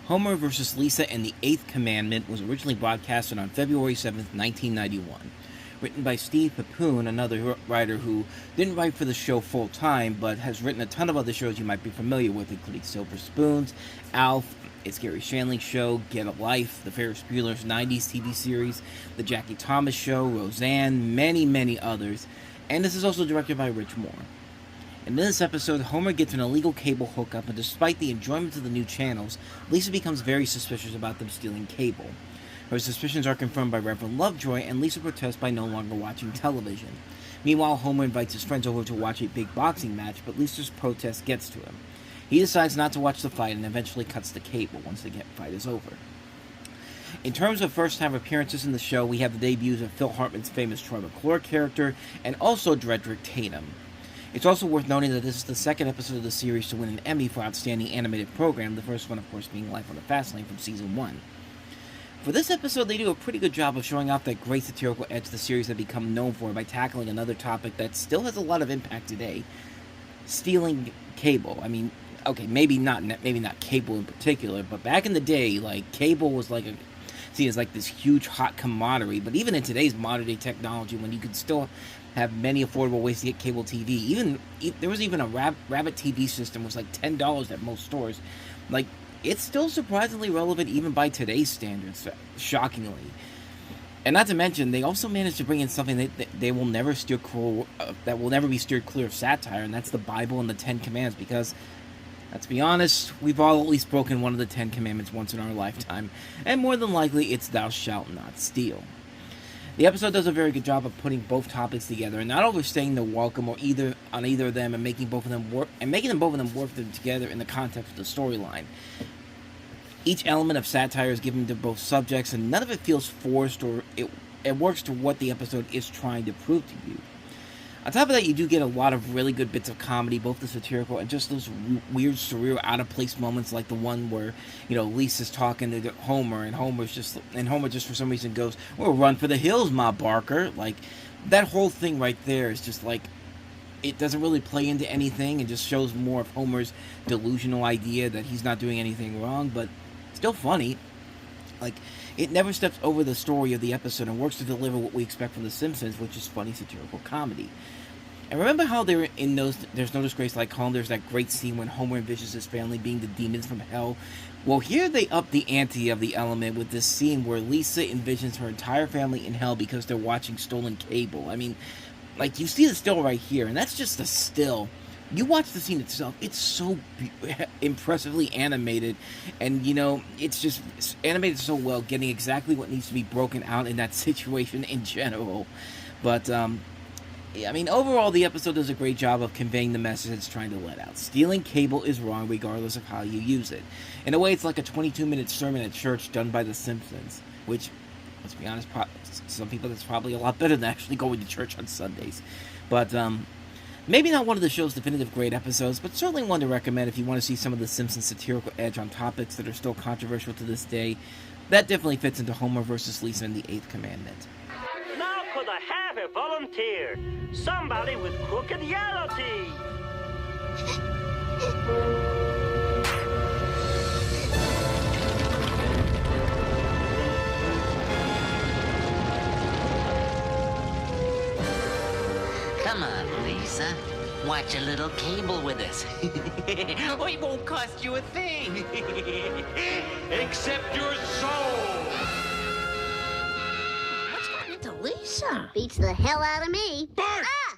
Homer vs. Lisa and the 8th Commandment was originally broadcasted on February 7th, 1991. Written by Steve Pepoon, another writer who didn't write for the show full-time, but has written a ton of other shows you might be familiar with, including Silver Spoons, Alf, It's Gary Shandling Show, Get a Life, the Ferris Bueller's 90s TV series, The Jackie Thomas Show, Roseanne, many others, and this is also directed by Rich Moore. In this episode, Homer gets an illegal cable hookup, and despite the enjoyment of the new channels, Lisa becomes very suspicious about them stealing cable. Her suspicions are confirmed by Reverend Lovejoy, and Lisa protests by no longer watching television. Meanwhile, Homer invites his friends over to watch a big boxing match, but Lisa's protest gets to him. He decides not to watch the fight and eventually cuts the cable once the fight is over. In terms of first-time appearances in the show, we have the debuts of Phil Hartman's famous Troy McClure character, and also Dredrick Tatum. It's also worth noting that this is the second episode of the series to win an Emmy for Outstanding Animated Program, the first one, of course, being Life on the Fast Lane from Season 1. For this episode, they do a pretty good job of showing off that great satirical edge the series had become known for by tackling another topic that still has a lot of impact today: stealing cable. I mean, okay, maybe not cable in particular, but back in the day, like, cable was like seen as like this huge hot commodity. But even in today's modern day technology, when you could still have many affordable ways to get cable TV, there was even a Rabbit TV system was like $10 at most stores. Like, it's still surprisingly relevant even by today's standards, shockingly. And not to mention, they also managed to bring in something that they will never that will never be steered clear of satire, and that's the Bible and the Ten Commandments. Because, let's be honest, we've all at least broken one of the Ten Commandments once in our lifetime, and more than likely, it's "Thou shalt not steal." The episode does a very good job of putting both topics together and not overstaying the welcome on either of them, and making both of them work together in the context of the storyline. Each element of satire is given to both subjects, and none of it feels forced, or it works to what the episode is trying to prove to you. On top of that, you do get a lot of really good bits of comedy, both the satirical and just those weird, surreal, out-of-place moments, like the one where, Lisa's talking to Homer, and Homer just for some reason goes, "We'll run for the hills, Ma Barker." Like, that whole thing right there is just like, it doesn't really play into anything, and just shows more of Homer's delusional idea that he's not doing anything wrong, but still funny. Like, it never steps over the story of the episode and works to deliver what we expect from The Simpsons, which is funny satirical comedy. And remember how they were in There's No Disgrace Like Home, there's that great scene when Homer envisions his family being the demons from hell? Well, here they up the ante of the element with this scene where Lisa envisions her entire family in hell because they're watching stolen cable. I mean, like, you see the still right here, and that's just a still. You watch the scene itself, it's so impressively animated, and, it's animated so well, getting exactly what needs to be broken out in that situation in general. But, overall, the episode does a great job of conveying the message it's trying to let out. Stealing cable is wrong regardless of how you use it. In a way, it's like a 22-minute sermon at church done by The Simpsons, which, let's be honest, some people, that's probably a lot better than actually going to church on Sundays. But, maybe not one of the show's definitive great episodes, but certainly one to recommend if you want to see some of The Simpsons' satirical edge on topics that are still controversial to this day. That definitely fits into Homer vs. Lisa and the 8th Commandment. Now could I have a volunteer? Somebody with crooked yellow teeth. Come on, Lisa. Watch a little cable with us. It won't cost you a thing. Except your soul. What's gotten into Lisa? Beats the hell out of me. Bart! Ah!